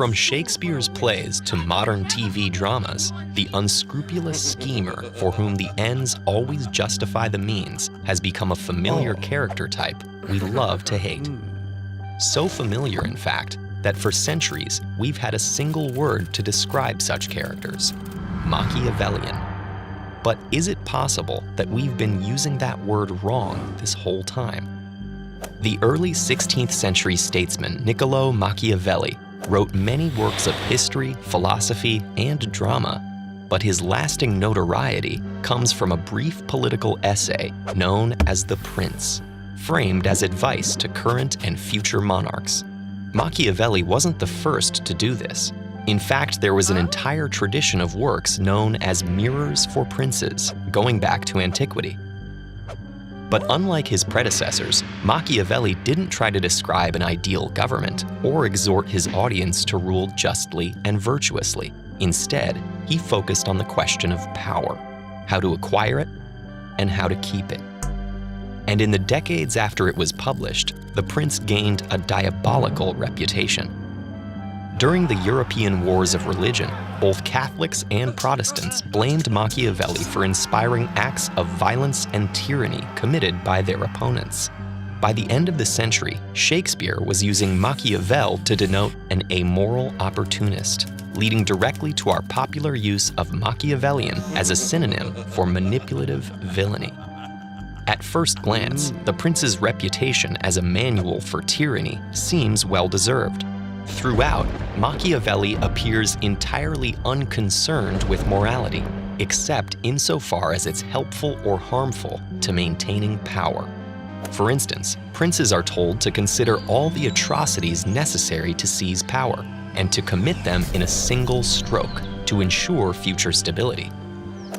From Shakespeare's plays to modern TV dramas, the unscrupulous schemer for whom the ends always justify the means has become a familiar character type we love to hate. So familiar, in fact, that for centuries we've had a single word to describe such characters: Machiavellian. But is it possible that we've been using that word wrong this whole time? The early 16th century statesman Niccolo Machiavelli wrote many works of history, philosophy, and drama, but his lasting notoriety comes from a brief political essay known as The Prince, framed as advice to current and future monarchs. Machiavelli wasn't the first to do this. In fact, there was an entire tradition of works known as mirrors for princes, going back to antiquity. But unlike his predecessors, Machiavelli didn't try to describe an ideal government or exhort his audience to rule justly and virtuously. Instead, he focused on the question of power, how to acquire it, and how to keep it. And in the decades after it was published, The Prince gained a diabolical reputation. During the European Wars of Religion, both Catholics and Protestants blamed Machiavelli for inspiring acts of violence and tyranny committed by their opponents. By the end of the century, Shakespeare was using Machiavel to denote an amoral opportunist, leading directly to our popular use of Machiavellian as a synonym for manipulative villainy. At first glance, The Prince's reputation as a manual for tyranny seems well-deserved. Throughout, Machiavelli appears entirely unconcerned with morality, except insofar as it's helpful or harmful to maintaining power. For instance, princes are told to consider all the atrocities necessary to seize power, and to commit them in a single stroke to ensure future stability.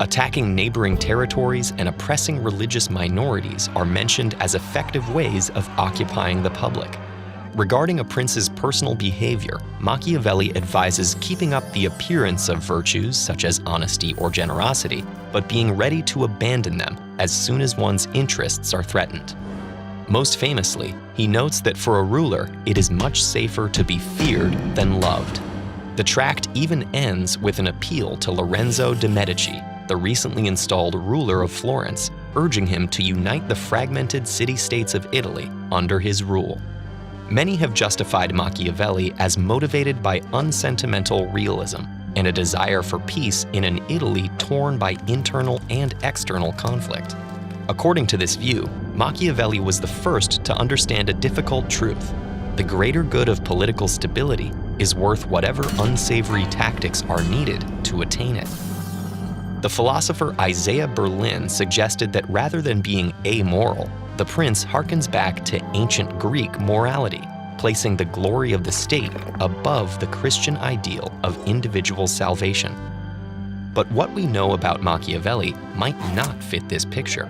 Attacking neighboring territories and oppressing religious minorities are mentioned as effective ways of occupying the public. Regarding a prince's personal behavior, Machiavelli advises keeping up the appearance of virtues such as honesty or generosity, but being ready to abandon them as soon as one's interests are threatened. Most famously, he notes that for a ruler, it is much safer to be feared than loved. The tract even ends with an appeal to Lorenzo de' Medici, the recently installed ruler of Florence, urging him to unite the fragmented city-states of Italy under his rule. Many have justified Machiavelli as motivated by unsentimental realism and a desire for peace in an Italy torn by internal and external conflict. According to this view, Machiavelli was the first to understand a difficult truth: the greater good of political stability is worth whatever unsavory tactics are needed to attain it. The philosopher Isaiah Berlin suggested that rather than being amoral, The Prince harkens back to ancient Greek morality, placing the glory of the state above the Christian ideal of individual salvation. But what we know about Machiavelli might not fit this picture.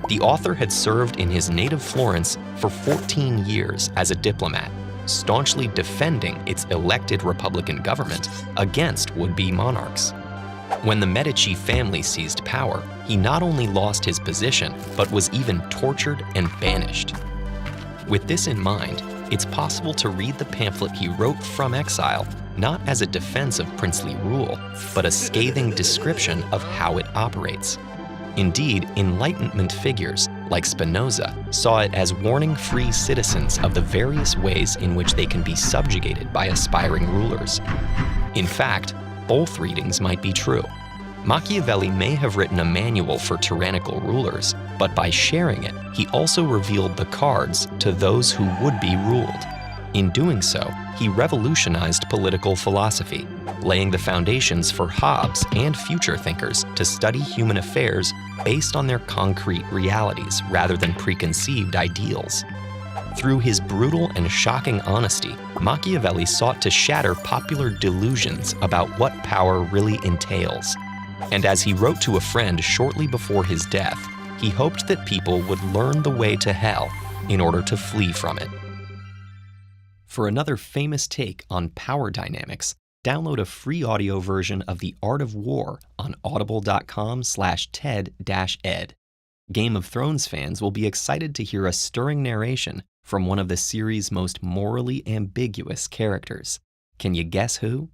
The author had served in his native Florence for 14 years as a diplomat, staunchly defending its elected Republican government against would-be monarchs. When the Medici family seized power, he not only lost his position, but was even tortured and banished. With this in mind, it's possible to read the pamphlet he wrote from exile not as a defense of princely rule, but a scathing description of how it operates. Indeed, Enlightenment figures, like Spinoza, saw it as warning free citizens of the various ways in which they can be subjugated by aspiring rulers. In fact, both readings might be true. Machiavelli may have written a manual for tyrannical rulers, but by sharing it, he also revealed the cards to those who would be ruled. In doing so, he revolutionized political philosophy, laying the foundations for Hobbes and future thinkers to study human affairs based on their concrete realities rather than preconceived ideals. Through his brutal and shocking honesty, Machiavelli sought to shatter popular delusions about what power really entails. And as he wrote to a friend shortly before his death, he hoped that people would learn the way to hell in order to flee from it. For another famous take on power dynamics, download a free audio version of The Art of War on audible.com/TED-Ed. Game of Thrones fans will be excited to hear a stirring narration from one of the series' most morally ambiguous characters. Can you guess who?